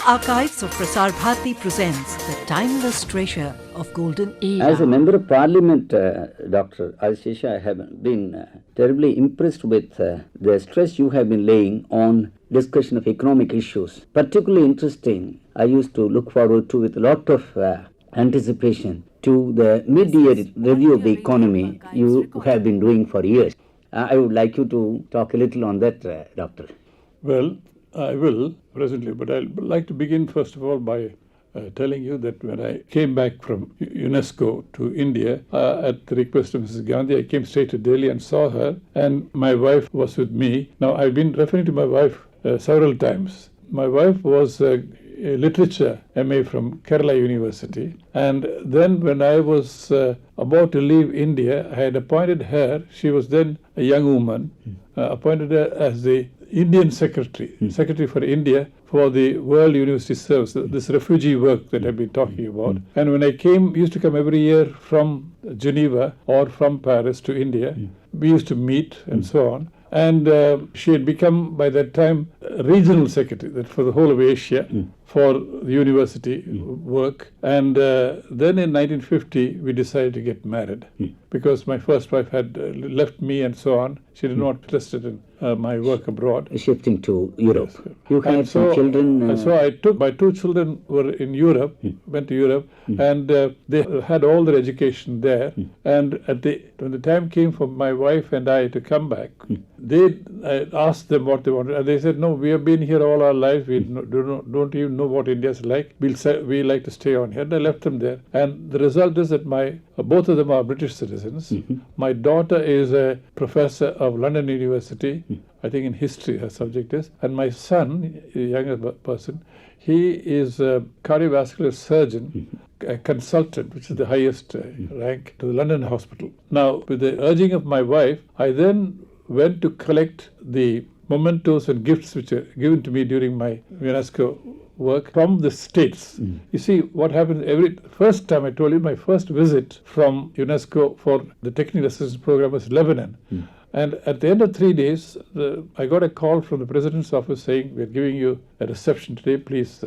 Archives of Prasar Bharati presents the timeless treasure of Golden Era. As a member of Parliament, Dr. Adiseshiah, I have been terribly impressed with the stress you have been laying on discussion of economic issues. Particularly interesting, I used to look forward to with a lot of anticipation to the mid-year review of the economy you have been doing for years. I would like you to talk a little on that, Doctor. Well, I will presently, but I'd like to begin first of all by telling you that when I came back from UNESCO to India at the request of Mrs. Gandhi, I came straight to Delhi and saw her, and my wife was with me. Now, I've been referring to my wife several times. My wife was a literature MA from Kerala University, and then when I was about to leave India, I had appointed her, she was then a young woman, appointed her as the Indian Secretary for India for the World University Service, this refugee work that I've been talking about. And when I used to come every year from Geneva or from Paris to India, we used to meet and so on. And she had become, by that time, regional secretary for the whole of Asia for the university work. And then in 1950, we decided to get married because my first wife had left me and so on. She did not interested in my work abroad. Shifting to Europe. Yes. You had some children. So I took, my two children were in Europe, went to Europe, and they had all their education there. And when the time came for my wife and I to come back, I asked them what they wanted, and they said, "No, we have been here all our lives. We don't even know what India is like. We like to stay on here." And I left them there. And the result is that both of them are British citizens. My daughter is a professor of London University, I think in history her subject is. And my son, a younger person, he is a cardiovascular surgeon, a consultant, which is the highest rank, to the London hospital. Now, with the urging of my wife, I then went to collect the mementos and gifts which are given to me during my UNESCO work from the States. You see, what happens first time I told you, my first visit from UNESCO for the technical assistance program was Lebanon. And at the end of 3 days, I got a call from the president's office saying, "We're giving you a reception today, please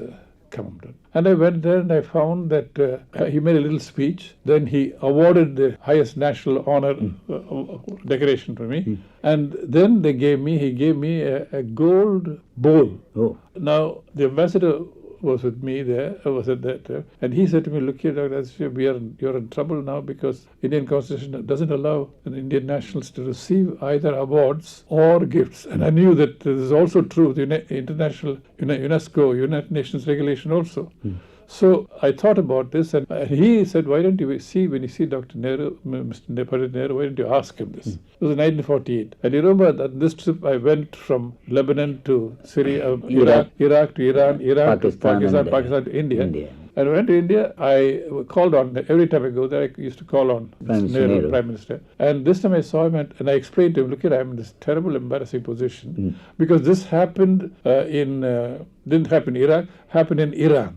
come down." And I went there and I found that he made a little speech. Then he awarded the highest national honor decoration for me. And then he gave me a gold bowl. Now, the ambassador was with me there, and he said to me, "Look here, Dr. Adiseshiah, you're in trouble now because Indian Constitution doesn't allow Indian nationals to receive either awards or gifts." And I knew that this is also true, the international UNESCO, United Nations regulation also. So I thought about this, and he said, "Why don't you see, when you see Dr. Nehru, Mr. Pandit Nehru, why don't you ask him this?" It was in 1948. And you remember that this trip I went from Lebanon to Syria, Iraq to Iran, to Pakistan to India. And when I went to India, I called on, every time I go there, I used to call on Mr. Nehru, Prime Minister. And this time I saw him and I explained to him, "Look here, I'm in this terrible, embarrassing position because this happened didn't happen in Iraq, happened in Iran."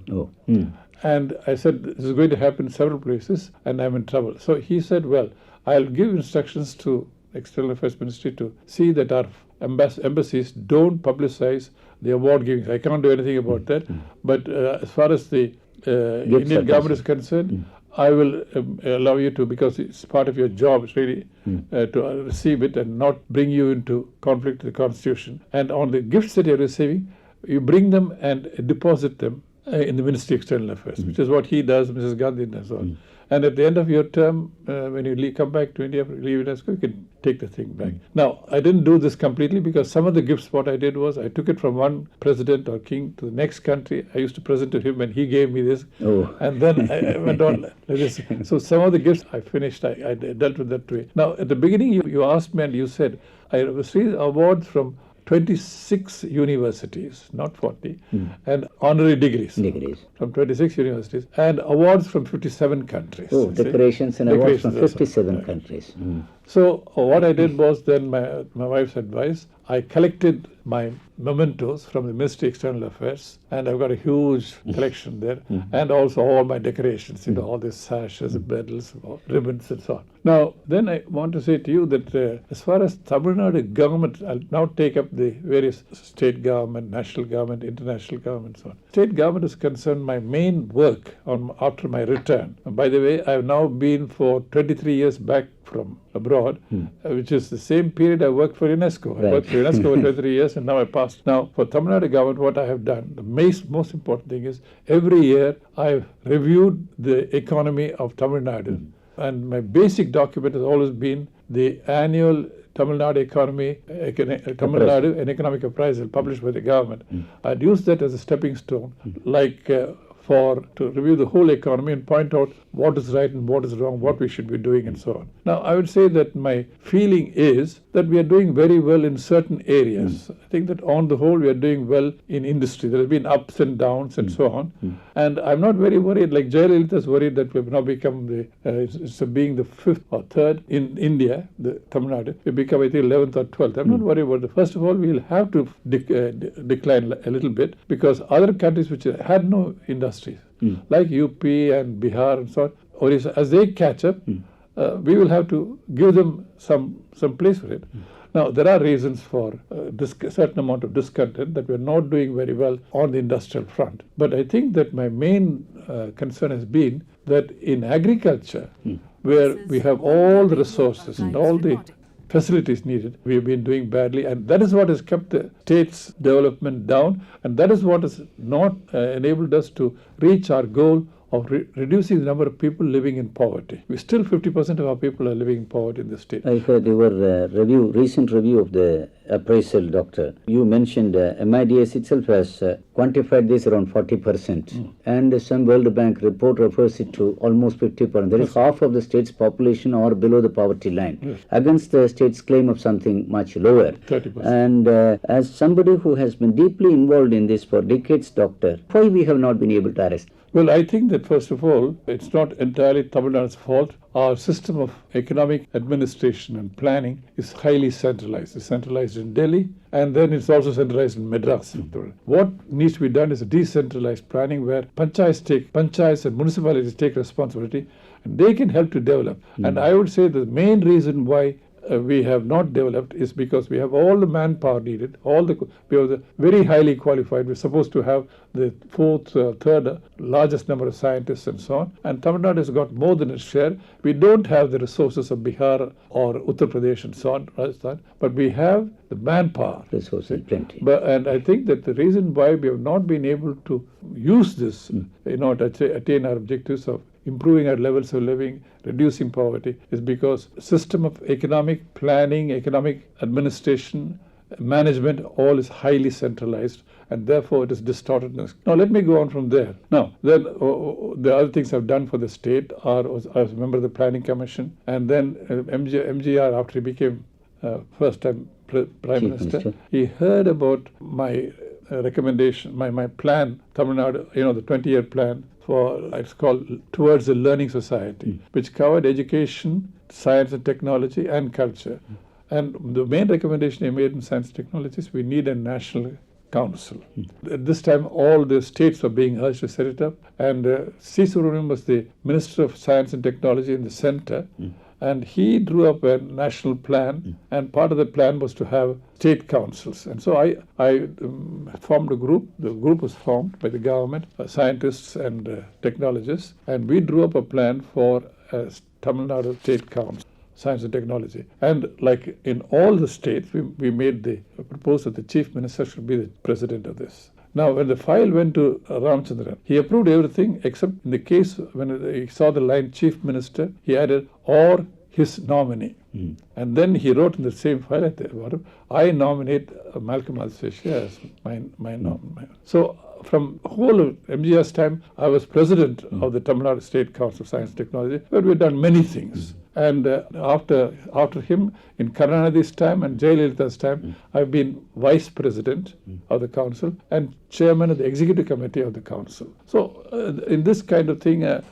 And I said, "This is going to happen in several places and I'm in trouble." So he said, "Well, I'll give instructions to External Affairs Ministry to see that our embassies don't publicize the award giving. I can't do anything about that. But as far as the Indian government is concerned, I will allow you to, because it's part of your job, it's really to receive it and not bring you into conflict with the Constitution. And on the gifts that you're receiving, you bring them and deposit them in the Ministry of External Affairs, which is what he does, Mrs. Gandhi does all. And at the end of your term, when you come back to India, leave UNESCO, you can take the thing back. Now, I didn't do this completely because some of the gifts, what I did was I took it from one president or king to the next country. I used to present to him and he gave me this. And then I went on like this. So some of the gifts I finished, I dealt with that way. Now, at the beginning, you asked me and you said, I received awards from 26 universities, not 40, and honorary degrees from 26 universities, and awards from 57 countries. Decorations and awards from 57 countries. So what I did was then my wife's advice, I collected my mementos from the Ministry of External Affairs, and I've got a huge collection there, and also all my decorations, all these sashes, medals, ribbons, and so on. Now, then I want to say to you that as far as Tamil Nadu government, I'll now take up the various state government, national government, international government, so on. State government is concerned, my main work after my return. And by the way, I've now been for 23 years back from abroad, which is the same period I worked for UNESCO. Right. I worked for UNESCO for 23 years, and now I passed. Now, for Tamil Nadu government, what I have done, the most important thing is every year I've reviewed the economy of Tamil Nadu. And my basic document has always been the annual Tamil Nadu economy, Tamil Nadu an economic appraisal published by the government. I'd use that as a stepping stone, to review the whole economy and point out what is right and what is wrong, what we should be doing, and so on. Now, I would say that my feeling is that we are doing very well in certain areas. I think that on the whole, we are doing well in industry. There have been ups and downs and so on. And I'm not very worried, like Jayalalitha is worried that we've now become being the fifth or third in India, the Tamil Nadu. We become, I think, 11th or 12th. I'm not worried about it. First of all, we'll have to decline a little bit because other countries which had no industries, like UP and Bihar and so on, Orissa, as they catch up, we will have to give them some place for it. Now, there are reasons for a certain amount of discontent that we're not doing very well on the industrial front. But I think that my main concern has been that in agriculture, where we have all the resources and all the facilities needed, we've been doing badly, and that is what has kept the state's development down, and that is what has not enabled us to reach our goal of reducing the number of people living in poverty. We still 50% of our people are living in poverty in the state. I heard your recent review of the appraisal, Doctor. You mentioned MIDS itself has quantified this around 40%, and some World Bank report refers it to almost 50%. That is half of the state's population or below the poverty line, against the state's claim of something much lower. 30%. And as somebody who has been deeply involved in this for decades, Doctor, why we have not been able to arrest? Well, I think that first of all, it's not entirely Tamil Nadu's fault. Our system of economic administration and planning is highly centralized. It's centralized in Delhi, and then it's also centralized in Madras. What needs to be done is a decentralized planning where panchayats and municipalities take responsibility, and they can help to develop. And I would say the main reason why we have not developed is because we have all the manpower needed, we have the very highly qualified. We're supposed to have the third largest number of scientists and so on. And Tamil Nadu has got more than its share. We don't have the resources of Bihar or Uttar Pradesh and so on, Rajasthan, but we have the manpower. Resources plenty. And I think that the reason why we have not been able to use this in order to attain our objectives of improving our levels of living, reducing poverty, is because system of economic planning, economic administration, management, all is highly centralized, and therefore it is distorted. Now, let me go on from there. Now, then the other things I've done for the state are, I was a member of the Planning Commission, and then MGR, after he became first-time Prime Minister, he heard about my recommendation, my plan, Tamil Nadu, the 20-year plan, it's called Towards a Learning Society, which covered education, science and technology, and culture. And the main recommendation I made in science and technology is we need a national council. At this time, all the states were being urged to set it up, and C. Subrahmanyam was the Minister of Science and Technology in the center, and he drew up a national plan, and part of the plan was to have state councils. And so I formed a group. The group was formed by the government, scientists and technologists, and we drew up a plan for a Tamil Nadu State Council, Science and Technology. And like in all the states, we proposed that the Chief Minister should be the president of this. Now, when the file went to Ramchandran, he approved everything except in the case when he saw the line Chief Minister, he added or his nominee. And then he wrote in the same file at the bottom, I nominate Malcolm Adiseshiah as my nominee. So from whole of MGR's time, I was president of the Tamil Nadu State Council of Science and Technology, where we've done many things. And after him, in Karunanidhi's time and Jayalalitha's time, I've been vice president of the council and chairman of the executive committee of the council. So in this kind of thing, and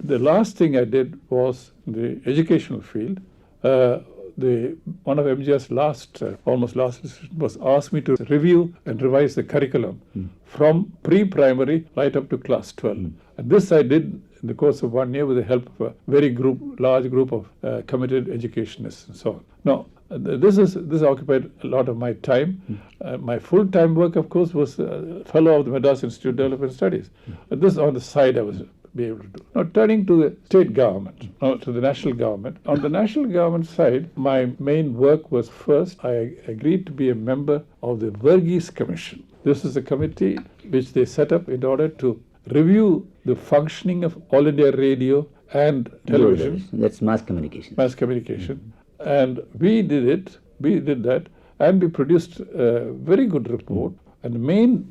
the last thing I did was in the educational field. one of MGR's almost last decision was asked me to review and revise the curriculum from pre-primary right up to class 12. And this I did in the course of 1 year with the help of a large group of committed educationists and so on. Now, this occupied a lot of my time. My full-time work, of course, was fellow of the Madras Institute of Development Studies. This on the side I was be able to do. Now, turning to the state government, to the national government. On the national government side, my main work was first, I agreed to be a member of the Verghese Commission. This is a committee which they set up in order to review the functioning of All India Radio and television. That's mass communication. Mass communication. And we did that, and we produced a very good report. And the main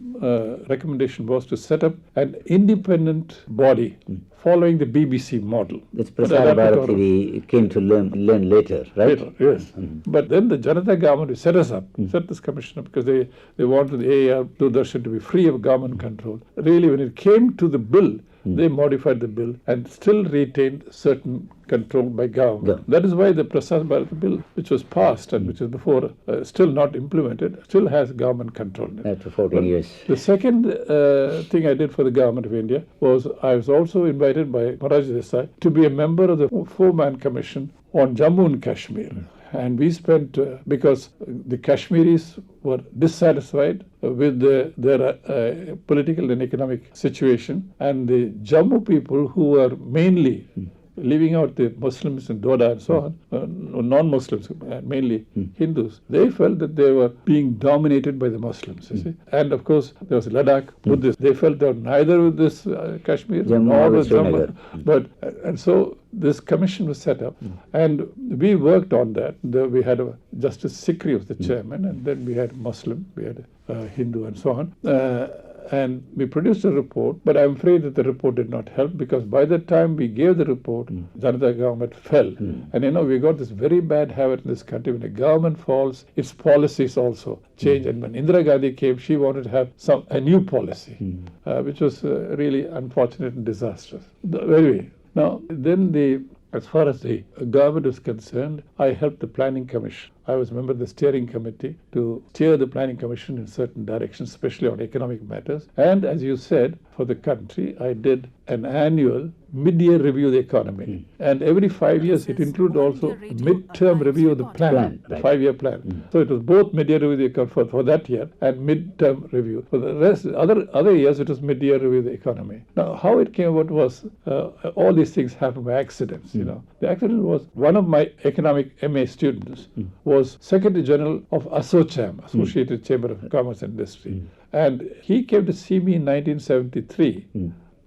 recommendation was to set up an independent body following the BBC model. That's Prasar Bharati we came to learn later, right? Later, yes. But then the Janata government set us up, set this commission up because they wanted the AAR Doordarshan to be free of government control. Really, when it came to the bill, they modified the bill and still retained certain control by government. Yeah. That is why the Prasar Bharati bill, which was passed and which is before still not implemented, still has government control. After 14 years. The second thing I did for the government of India was I was also invited by Rajya to be a member of the four-man commission on Jammu and Kashmir. And we spent, because the Kashmiris were dissatisfied with their political and economic situation, and the Jammu people who were mainly leaving out the Muslims in Doda and so on, non-Muslims, mainly Hindus, they felt that they were being dominated by the Muslims, you see. And of course, there was Ladakh, Buddhist. They felt that neither with this Kashmir nor with Jammu. And so this commission was set up, and we worked on that. We had Justice Sikri was the chairman, and then we had Muslim, we had Hindu and so on. And we produced a report, but I'm afraid that the report did not help because by the time we gave the report, Janata government fell. And we got this very bad habit in this country. When a government falls, its policies also change. And when Indira Gandhi came, she wanted to have a new policy, which was really unfortunate and disastrous. Anyway, now then as far as the government is concerned, I helped the Planning Commission. I was a member of the steering committee to steer the Planning Commission in certain directions, especially on economic matters. And as you said, for the country, I did an annual mid-year review of the economy. And every 5 years, it included also a mid-term review of the plan, the 5-year plan. So it was both mid-year review of the economy for that year and mid-term review. For the rest, other years, it was mid-year review of the economy. Now, how it came about was all these things happened by accidents. The accident was one of my economic MA students was Secretary General of ASSOCHAM, Associated Chamber of Commerce and Industry. And he came to see me in 1973,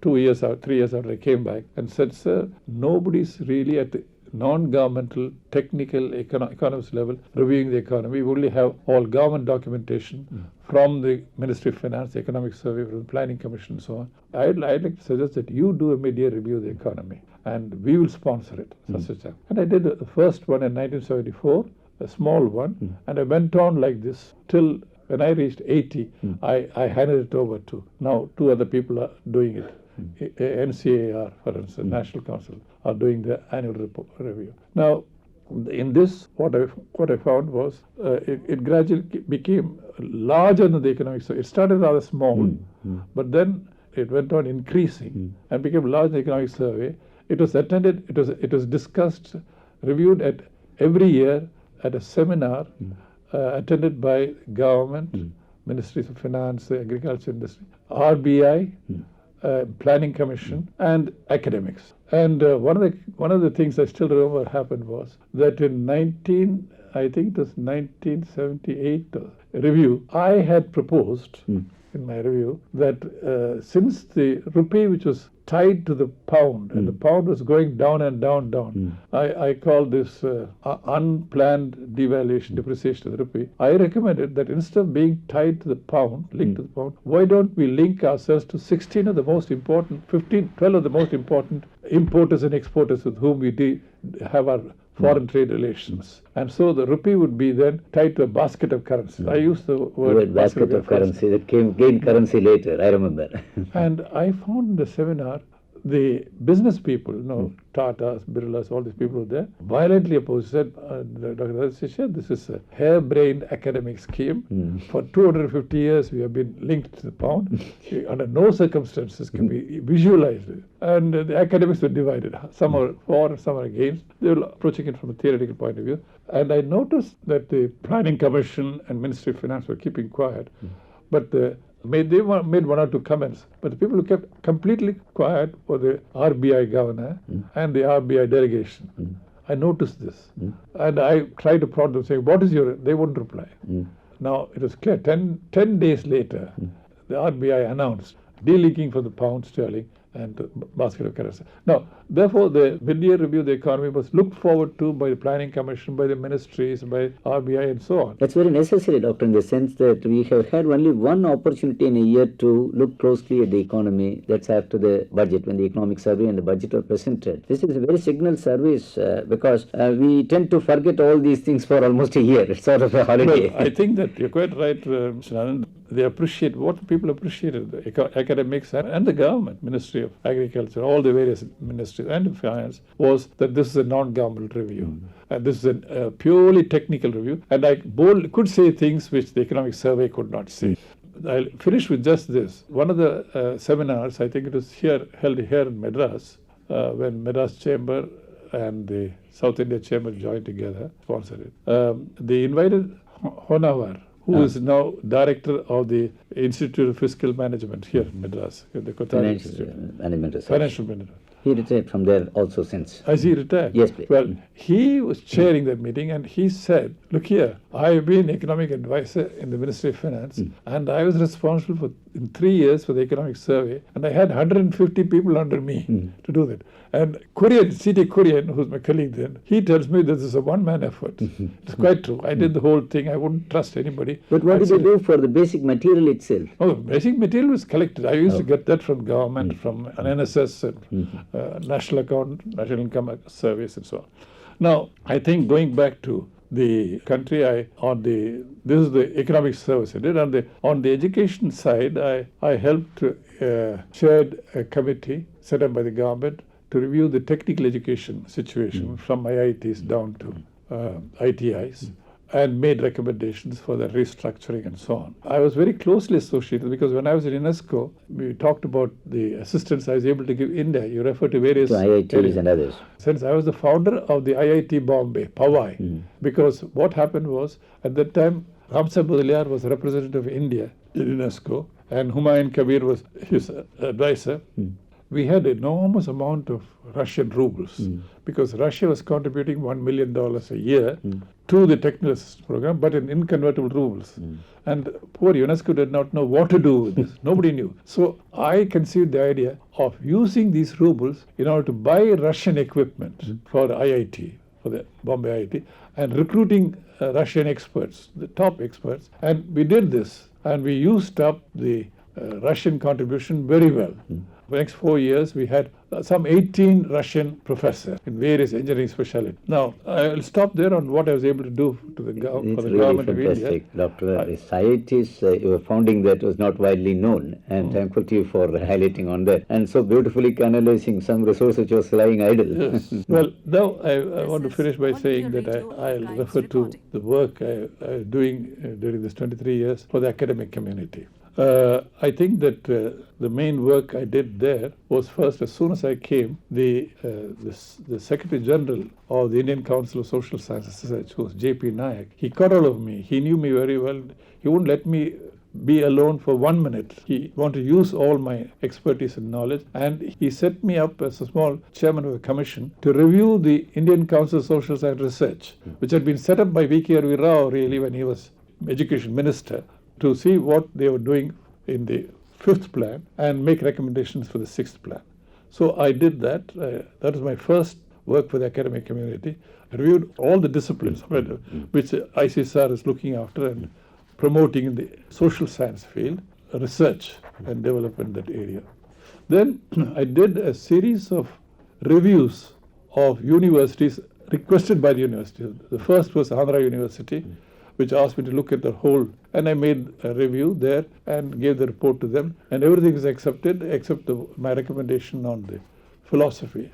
3 years after I came back, and said, sir, nobody's really at the non-governmental, technical, economist level reviewing the economy. We only have all government documentation from the Ministry of Finance, the Economic Survey, from the Planning Commission, and so on. I'd like to suggest that you do a mid-year review of the economy, and we will sponsor it. And I did the first one in 1974, a small one, and I went on like this till when I reached 80, I handed it over to, now 2 other people are doing it. NCAR, for instance, National Council, are doing the annual review. Now, in this, what I found was it gradually became larger than the economic survey. It started rather small, but then it went on increasing and became larger than the economic survey. It was attended, it was discussed, reviewed at every year at a seminar attended by government, Ministries of Finance, Agriculture Industry, RBI, Planning Commission, and academics. And one of the things I still remember happened was that in 1978 review, I had proposed in my review that since the rupee, which was tied to the pound, and the pound was going down and down, I call this unplanned depreciation of the rupee. I recommended that instead of being tied to the pound, linked to the pound, why don't we link ourselves to 12 of the most important importers and exporters with whom we have our foreign trade relations. And so the rupee would be then tied to a basket of currencies. I used the word basket of currency that gained currency later, I remember. And I found in the seminar the business people, Tatas, Birlas, all these people were there, violently opposed, said, Dr. Adiseshiah, this is a harebrained academic scheme. For 250 years we have been linked to the pound. Under no circumstances can we visualize it. And the academics were divided. Some are for, some are against. They were approaching it from a theoretical point of view. And I noticed that the Planning Commission and Ministry of Finance were keeping quiet. But they made one or two comments, but the people who kept completely quiet were the RBI governor and the RBI delegation. I noticed this, and I tried to prod them, saying, "What is your?" They wouldn't reply. Now it was clear. 10 days later, the RBI announced delinking for the pound sterling and the basket of currency. Now, therefore, the mid-year review of the economy was looked forward to by the Planning Commission, by the ministries, by RBI, and so on. That's very necessary, Doctor, in the sense that we have had only one opportunity in a year to look closely at the economy. That's after the budget, when the economic survey and the budget are presented. This is a very signal service because we tend to forget all these things for almost a year. It's sort of a holiday. Well, I think that you're quite right, Mr. Anand. They appreciate what people appreciated, the academics and the government, Ministry of Agriculture, all the various ministries and finance, was that this is a non-governmental review. And this is a purely technical review. And I could say things which the economic survey could not say. I'll finish with just this. One of the seminars, I think it was held here in Madras, when Madras Chamber and the South India Chamber joined together, sponsored it. They invited Honawar, who is now director of the Institute of Fiscal Management here in Madras, the Kothari Institute. Financial Management. He retired from there also since. Has he retired? Yes, please. Well, he was chairing that meeting and he said, look here, I have been economic advisor in the Ministry of Finance and I was responsible for, in 3 years for the economic survey, and I had 150 people under me to do that. And C.T. Kurian, who's my colleague then, he tells me this is a one-man effort. It's quite true. I did the whole thing. I wouldn't trust anybody. But what did you do for the basic material itself? Oh, basic material was collected. I used to get that from government, from an NSS and National Account, National Income Service and so on. Now, I think going back to the country, this is the economic service I did. On the education side, I helped chaired a committee set up by the government to review the technical education situation from IITs down to ITIs, and made recommendations for the restructuring and so on. I was very closely associated because when I was in UNESCO, we talked about the assistance I was able to give India. You refer to various IITs and others. Since I was the founder of the IIT Bombay, Powai, because what happened was, at that time, Ramsar Budaliar was representative of India in UNESCO, and Humayun Kabir was his advisor. We had an enormous amount of Russian rubles because Russia was contributing $1 million a year to the technical assistance program, but in inconvertible rubles. And poor UNESCO did not know what to do with this. Nobody knew. So I conceived the idea of using these rubles in order to buy Russian equipment for IIT, for the Bombay IIT, and recruiting Russian experts, the top experts. And we did this, and we used up the Russian contribution very well. For the next 4 years, we had some 18 Russian professors in various engineering specialties. Now, I'll stop there on what I was able to do to the for the government of India. It's really fantastic, Doctor. Societies, your founding that was not widely known, and thankful to you for highlighting on that, and so beautifully canalizing some resource which was lying idle. Yes. Well, now I want to finish by saying that I'll refer to the work I was doing during this 23 years for the academic community. I think that the main work I did there was first, as soon as I came, the Secretary General of the Indian Council of Social Sciences Research, who was J.P. Nayak, he caught all of me. He knew me very well. He wouldn't let me be alone for 1 minute. He wanted to use all my expertise and knowledge, and he set me up as a small chairman of a commission to review the Indian Council of Social Science Research, which had been set up by V.K. Rao really when he was Education Minister, to see what they were doing in the 5th plan and make recommendations for the 6th plan. So I did that. That was my first work for the academic community. I reviewed all the disciplines which ICSR is looking after and promoting in the social science field, research and development in that area. Then I did a series of reviews of universities requested by the university. The first was Andhra University, which asked me to look at the whole, and I made a review there and gave the report to them, and everything is accepted except my recommendation on the philosophy,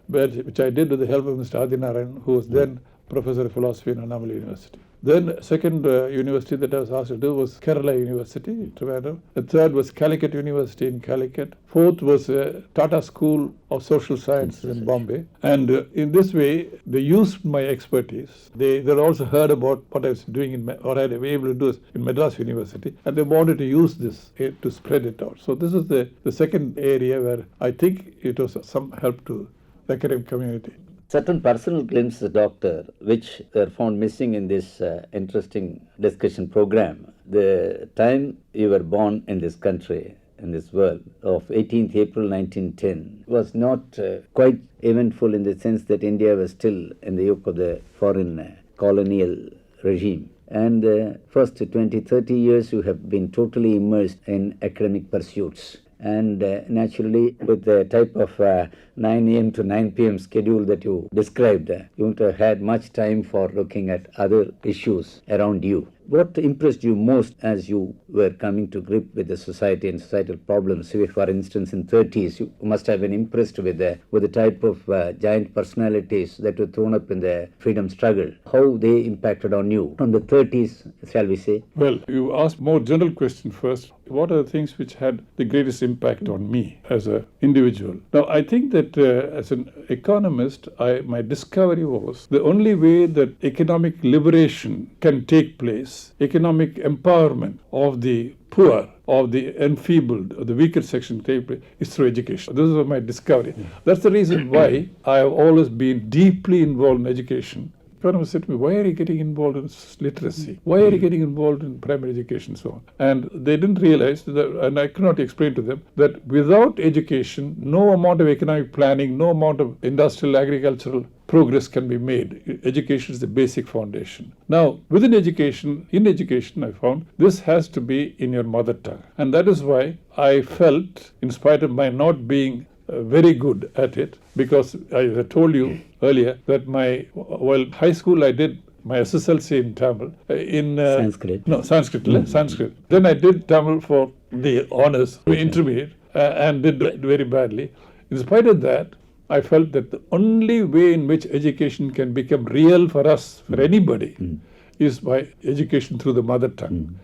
which I did with the help of Mr. Adinarayan, who was then Professor of Philosophy in Annamalai University. Then second university that I was asked to do was Kerala University in Trivandrum. The third was Calicut University in Calicut. Fourth was Tata School of Social Sciences in Bombay. And in this way, they used my expertise. They also heard about what I was doing or I was able to do in Madras University, and they wanted to use this to spread it out. So this is the second area where I think it was some help to the academic community. Certain personal glimpses, Doctor, which were found missing in this interesting discussion program. The time you were born in this country, in this world, of 18th April 1910, was not quite eventful in the sense that India was still in the yoke of the foreign colonial regime. And first 20, 30 years you have been totally immersed in academic pursuits. And naturally, with the type of 9 a.m. to 9 p.m. schedule that you described, you wouldn't have had much time for looking at other issues around you. What impressed you most as you were coming to grip with the society and societal problems? For instance, in 30s, you must have been impressed with the type of giant personalities that were thrown up in the freedom struggle, how they impacted on you from the 30s, shall we say? Well, you asked more general question first. What are the things which had the greatest impact on me as an individual? Now, I think that as an economist, my discovery was the only way that economic liberation can take place, economic empowerment of the poor, of the enfeebled, or the weaker section take place, is through education. This was my discovery. That's the reason why I have always been deeply involved in education. Economists said to me, why are you getting involved in literacy? Why are you getting involved in primary education and so on? And they didn't realize, that, and I could not explain to them, that without education, no amount of economic planning, no amount of industrial, agricultural progress can be made. Education is the basic foundation. Now, in education, I found this has to be in your mother tongue. And that is why I felt, in spite of my not being very good at it, because I told you earlier that high school I did my SSLC in Tamil. In Sanskrit. No, Sanskrit. Then I did Tamil for the honors, intermediate, and did very badly. In spite of that, I felt that the only way in which education can become real for us, for anybody, is by education through the mother tongue.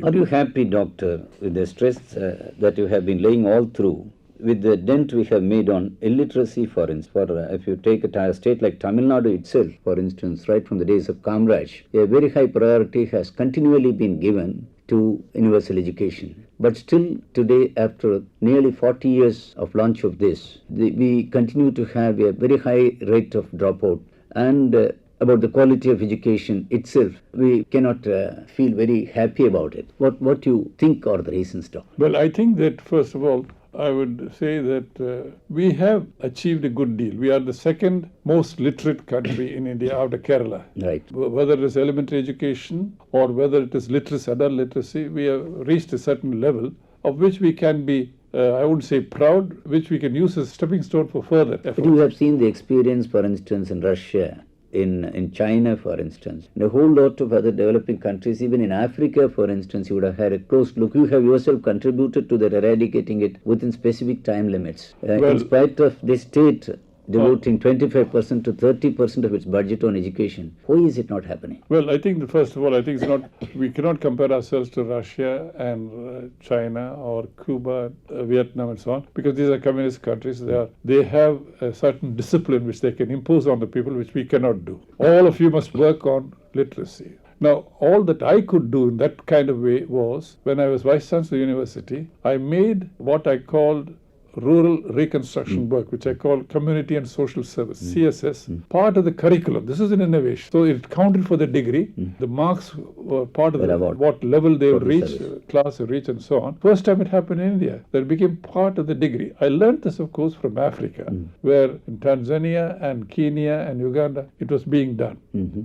Are you happy, Doctor, with the stress that you have been laying all through, with the dent we have made on illiteracy, for instance? If you take a state like Tamil Nadu itself, for instance, right from the days of Kamraj, a very high priority has continually been given to universal education. But still today, after nearly 40 years of launch of this, we continue to have a very high rate of dropout. And about the quality of education itself, we cannot feel very happy about it. What do you think are the reasons, Doctor? Well, I think that, first of all, I would say that we have achieved a good deal. We are the second most literate country in India after Kerala. Right. Whether it is elementary education or whether it is literacy, adult literacy, we have reached a certain level of which we can be, I wouldn't say proud, which we can use as a stepping stone for further efforts. But you have seen the experience, for instance, in Russia, in China, for instance, in a whole lot of other developing countries, even in Africa, for instance, you would have had a close look. You have yourself contributed to that, eradicating it within specific time limits. In spite of the state devoting 25% to 30% of its budget on education, why is it not happening? Well, I think, first of all, I think we cannot compare ourselves to Russia and China or Cuba, Vietnam and so on, because these are communist countries. They have a certain discipline which they can impose on the people, which we cannot do. All of you must work on literacy. Now, all that I could do in that kind of way was, when I was Vice Chancellor of the University, I made what I called rural reconstruction work, which I call community and social service, CSS, part of the curriculum. This is an innovation. So it counted for the degree. The marks were part of what level they would reach, class would reach and so on. First time it happened in India. That became part of the degree. I learned this, of course, from Africa, where in Tanzania and Kenya and Uganda, it was being done.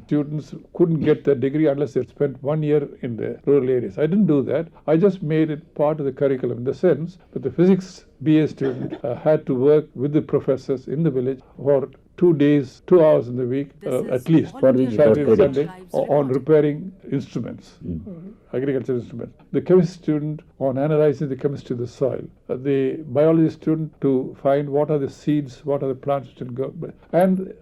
Students couldn't get their degree unless they had spent 1 year in the rural areas. I didn't do that. I just made it part of the curriculum in the sense that the physics BA student had to work with the professors in the village for 2 days, 2 hours in the week, at least, For which got Saturday, credit. Sunday, on repairing instruments, agricultural instruments. The chemistry student on analyzing the chemistry of the soil. The biology student to find what are the seeds, what are the plants which can go. And,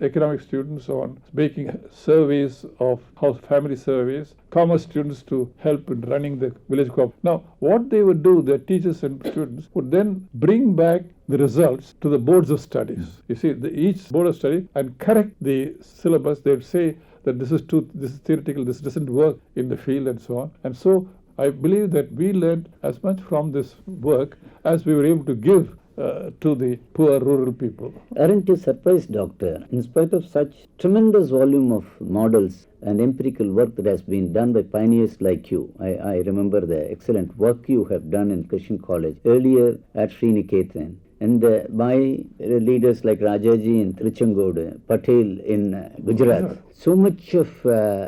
economic students on making surveys of house family surveys. Commerce students to help in running the village co-op. Now, what they would do, the teachers and students would then bring back the results to the boards of studies. You see, each board of study and correct the syllabus. They would say that this is theoretical, this doesn't work in the field and so on. And so I believe that we learned as much from this work as we were able to give to the poor rural people. Aren't you surprised, Doctor? In spite of such tremendous volume of models and empirical work that has been done by pioneers like you, I remember the excellent work you have done in Christian College, earlier at Sriniketan, and by leaders like Rajaji in Tiruchengodu, Patel in Gujarat. So much of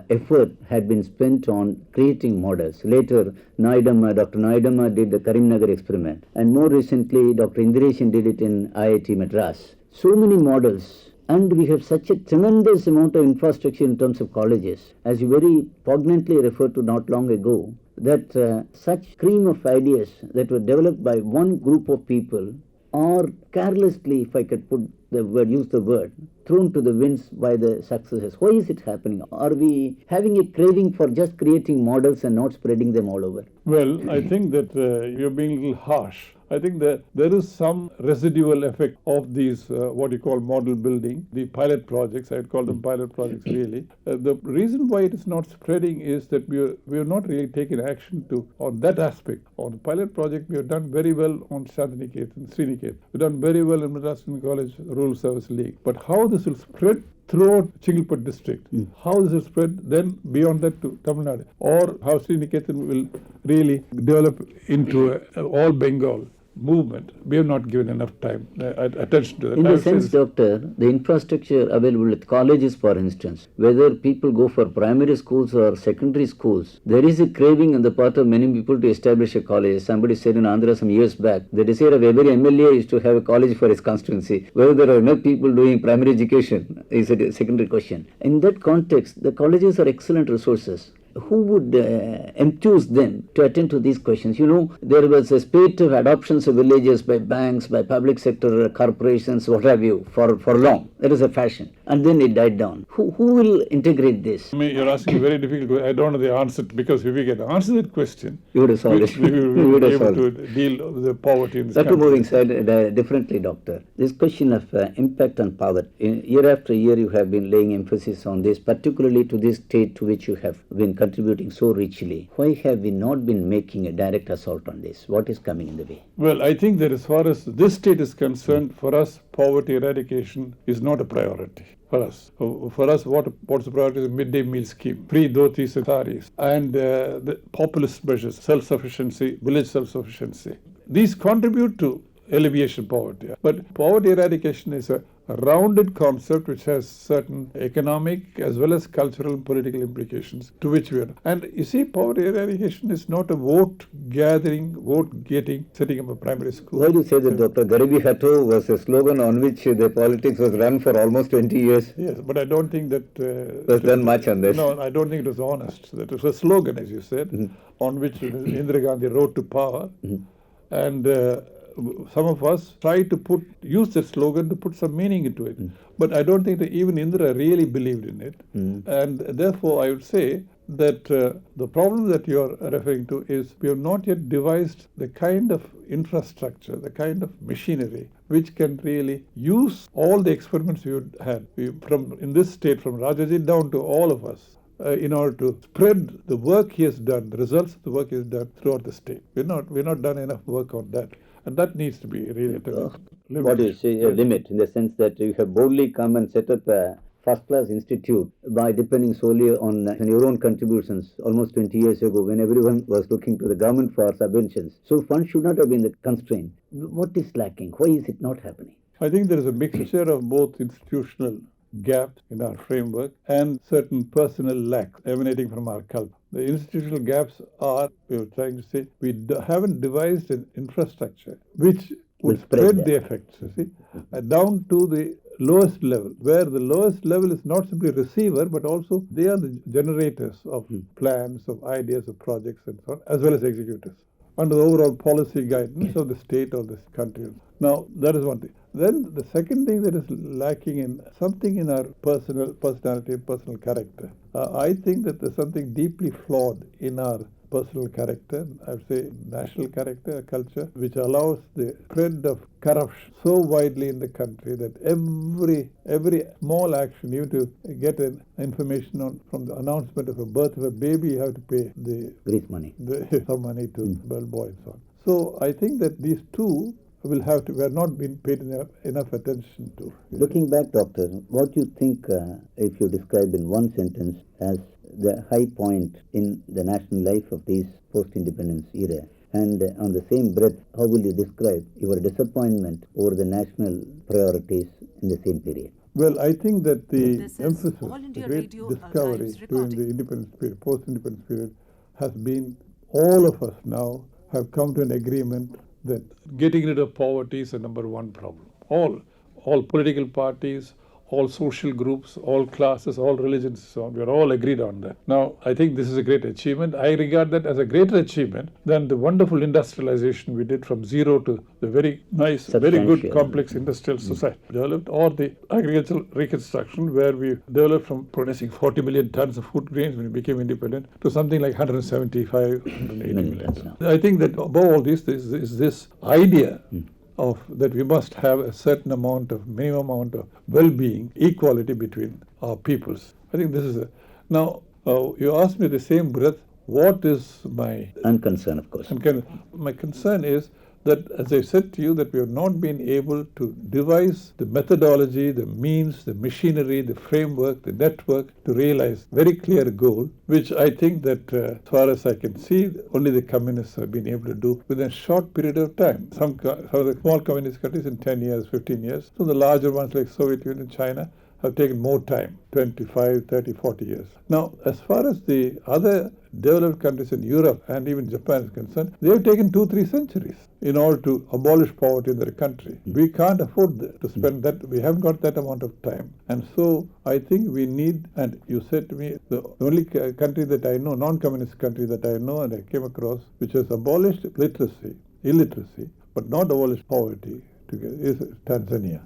effort had been spent on creating models. Later, Dr. Naidamma did the Karimnagar experiment, and more recently, Dr. Indireshan did it in IIT Madras. So many models, and we have such a tremendous amount of infrastructure in terms of colleges. As you very poignantly referred to not long ago, that such cream of ideas that were developed by one group of people or carelessly, if I could use the word, thrown to the winds by the successors. Why is it happening? Are we having a craving for just creating models and not spreading them all over? Well, I think that you're being a little harsh. I think that there is some residual effect of these, what you call model building, the pilot projects. I'd call them pilot projects, really. The reason why it is not spreading is that we have not really taken action on that aspect. On the pilot project, we have done very well on Sriniketan. We've done very well in Madras College Rural Service League. But how this will spread throughout Chingalpattu district, how this will spread then beyond that to Tamil Nadu, or how Sriniketan will really develop into all Bengal movement, we have not given enough time, attention to that. In the sense, Doctor, the infrastructure available at colleges, for instance, whether people go for primary schools or secondary schools, there is a craving on the part of many people to establish a college. Somebody said in Andhra some years back, the desire of every MLA is to have a college for his constituency. Whether there are enough people doing primary education is a secondary question. In that context, the colleges are excellent resources. Who would enthuse them to attend to these questions? There was a spate of adoptions of villages by banks, by public sector corporations, what have you, for long. That is a fashion. And then it died down. Who will integrate this? You're asking a very difficult question. I don't know the answer, because if we can answer that question, you would have solved it. We will be able to deal with the poverty in this country. Moving side differently, Doctor. This question of impact on poverty, year after year you have been laying emphasis on this, particularly to this state to which you have been contributing so richly. Why have we not been making a direct assault on this? What is coming in the way? Well, I think that as far as this state is concerned, for us, poverty eradication is not a priority. For us, what's the priority is a midday meal scheme, free dhotis and saris, and the populist measures, self-sufficiency, village self-sufficiency. These contribute to alleviation of poverty. But poverty eradication is a rounded concept which has certain economic as well as cultural and political implications to which we are. And you see, poverty eradication is not a vote getting, setting up a primary school. Why do you say that, Dr. Garibi Hato was a slogan on which the politics was run for almost 20 years? Yes, but I don't think that was done much on this. No, I don't think it was honest. That was a slogan, as you said, on which Indira Gandhi rode to power. And some of us try to use that slogan to put some meaning into it. But I don't think that even Indira really believed in it. And therefore, I would say that the problem that you're referring to is we have not yet devised the kind of infrastructure, the kind of machinery which can really use all the experiments you had in this state, from Rajaji down to all of us, in order to spread the work he has done, the results of the work he has done throughout the state. We've not done enough work on that. And that needs to be really limit. What do you say, a limit, in the sense that you have boldly come and set up a first-class institute by depending solely on your own contributions almost 20 years ago, when everyone was looking to the government for subventions. So funds should not have been the constraint. What is lacking? Why is it not happening? I think there is a mixture of both institutional gaps in our framework and certain personal lacks emanating from our culture. The institutional gaps are, we were trying to say, we haven't devised an infrastructure which would spread the effects, you see, down to the lowest level, where the lowest level is not simply receiver, but also they are the generators of plans, of ideas, of projects, and so on, as well as executors, under the overall policy guidance of the state or the country. Now, that is one thing. Then the second thing that is lacking in something in our personality, personal character. I think that there's something deeply flawed in our personal character, I would say national character, culture, which allows the spread of corruption so widely in the country that every small action, you to get an information from the announcement of a birth of a baby, you have to pay some money to bellboy and so on. So I think that these two we are not being paid enough attention to. Looking back, Doctor, what do you think, if you describe in one sentence, as the high point in the national life of this post-independence era? And on the same breath, how will you describe your disappointment over the national priorities in the same period? Well, I think that the emphasis, the great discovery during the independence period, post-independence period, has been all of us now have come to an agreement that getting rid of poverty is the number one problem. All political parties, all social groups, all classes, all religions, so on, we are all agreed on that. Now, I think this is a great achievement. I regard that as a greater achievement than the wonderful industrialization we did from zero to the very nice, very good complex industrial society developed, or the agricultural reconstruction where we developed from producing 40 million tons of food grains when we became independent to something like 175, 180 million. I think that above all this is this idea of that we must have a certain minimum amount of well-being, equality between our peoples. I think this is now you asked me the same breath, what is my unconcern, of course. My concern is that, as I said to you, that we have not been able to devise the methodology, the means, the machinery, the framework, the network to realize very clear goal, which I think that as far as I can see, only the communists have been able to do within a short period of time. Some of the small communist countries in 10 years, 15 years. So the larger ones like Soviet Union, China, have taken more time, 25, 30, 40 years. Now, as far as the other developed countries in Europe and even Japan is concerned, they have taken 2-3 centuries in order to abolish poverty in their country. We can't afford to spend that. We haven't got that amount of time. And so I think we need, and you said to me, the only country that I know, non-communist country that I know and I came across, which has abolished illiteracy, but not abolished poverty, is Tanzania.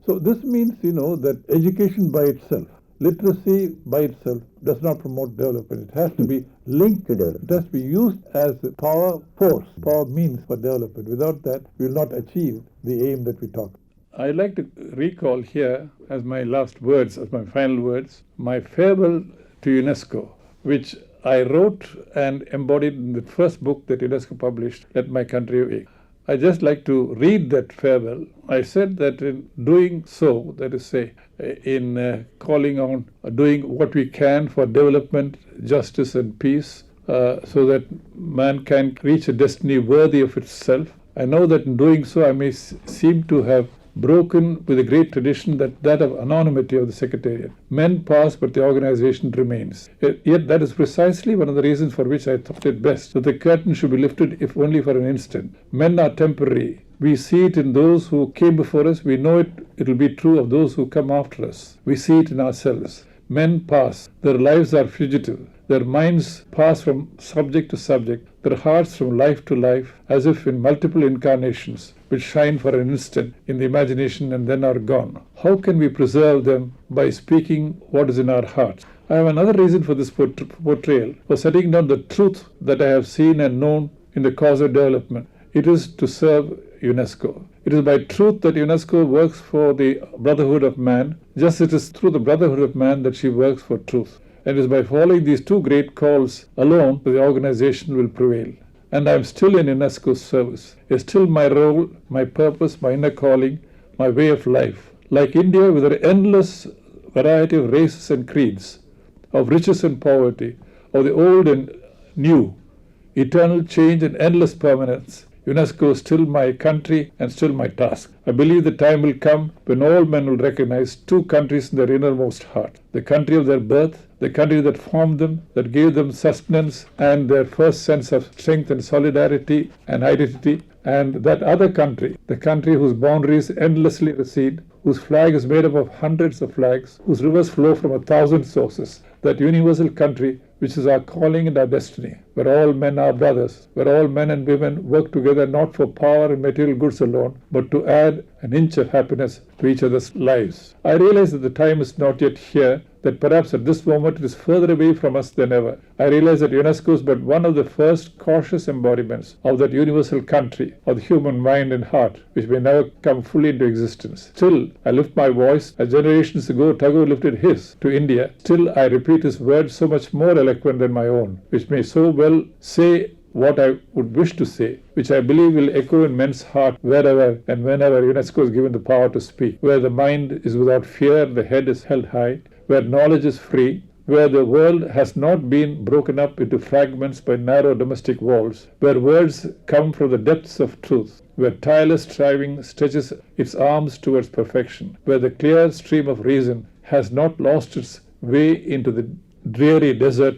So this means, that education by itself, literacy by itself does not promote development. It has to be linked to development. It has to be used as a power means for development. Without that, we will not achieve the aim that we talk. I'd like to recall here as my final words, my farewell to UNESCO, which I wrote and embodied in the first book that UNESCO published, Let My Country Wake. I'd just like to read that farewell. I said that in doing so, that is say, in calling on doing what we can for development, justice and peace, so that man can reach a destiny worthy of itself. I know that in doing so I may seem to have broken with a great tradition that of anonymity of the Secretariat. Men pass, but the organization remains. Yet that is precisely one of the reasons for which I thought it best that the curtain should be lifted, if only for an instant. Men are temporary. We see it in those who came before us. We know it will be true of those who come after us. We see it in ourselves. Men pass. Their lives are fugitive. Their minds pass from subject to subject, their hearts from life to life, as if in multiple incarnations, which shine for an instant in the imagination and then are gone. How can we preserve them? By speaking what is in our hearts. I have another reason for this portrayal, for setting down the truth that I have seen and known in the cause of development. It is to serve UNESCO. It is by truth that UNESCO works for the brotherhood of man, just as it is through the brotherhood of man that she works for truth. And it is by following these two great calls alone that the organization will prevail. And I am still in UNESCO's service. It is still my role, my purpose, my inner calling, my way of life. Like India, with her endless variety of races and creeds, of riches and poverty, of the old and new, eternal change and endless permanence, UNESCO is still my country and still my task. I believe the time will come when all men will recognize two countries in their innermost heart. The country of their birth, the country that formed them, that gave them sustenance and their first sense of strength and solidarity and identity, and that other country, the country whose boundaries endlessly recede, whose flag is made up of hundreds of flags, whose rivers flow from 1,000 sources, that universal country which is our calling and our destiny, where all men are brothers, where all men and women work together not for power and material goods alone, but to add an inch of happiness to each other's lives. I realize that the time is not yet here, that perhaps at this moment it is further away from us than ever. I realize that UNESCO is but one of the first cautious embodiments of that universal country, of the human mind and heart, which may never come fully into existence. Still, I lift my voice, as generations ago Tagore lifted his, to India. Still, I repeat his words so much more eloquent than my own, which may so well say what I would wish to say, which I believe will echo in men's heart wherever and whenever UNESCO is given the power to speak, where the mind is without fear, the head is held high, where knowledge is free, where the world has not been broken up into fragments by narrow domestic walls, where words come from the depths of truth, where tireless striving stretches its arms towards perfection, where the clear stream of reason has not lost its way into the dreary desert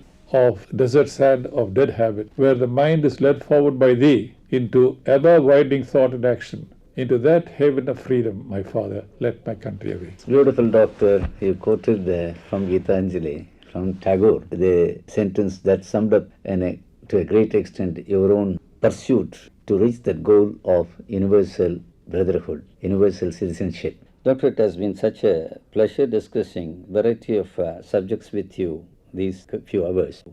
sand of dead habit, where the mind is led forward by thee into ever-widening thought and action, into that haven of freedom, my father, let my country away. Beautiful, Doctor. You quoted from Gitanjali, from Tagore, the sentence that summed up to a great extent your own pursuit to reach that goal of universal brotherhood, universal citizenship. Doctor, it has been such a pleasure discussing variety of subjects with you these few hours.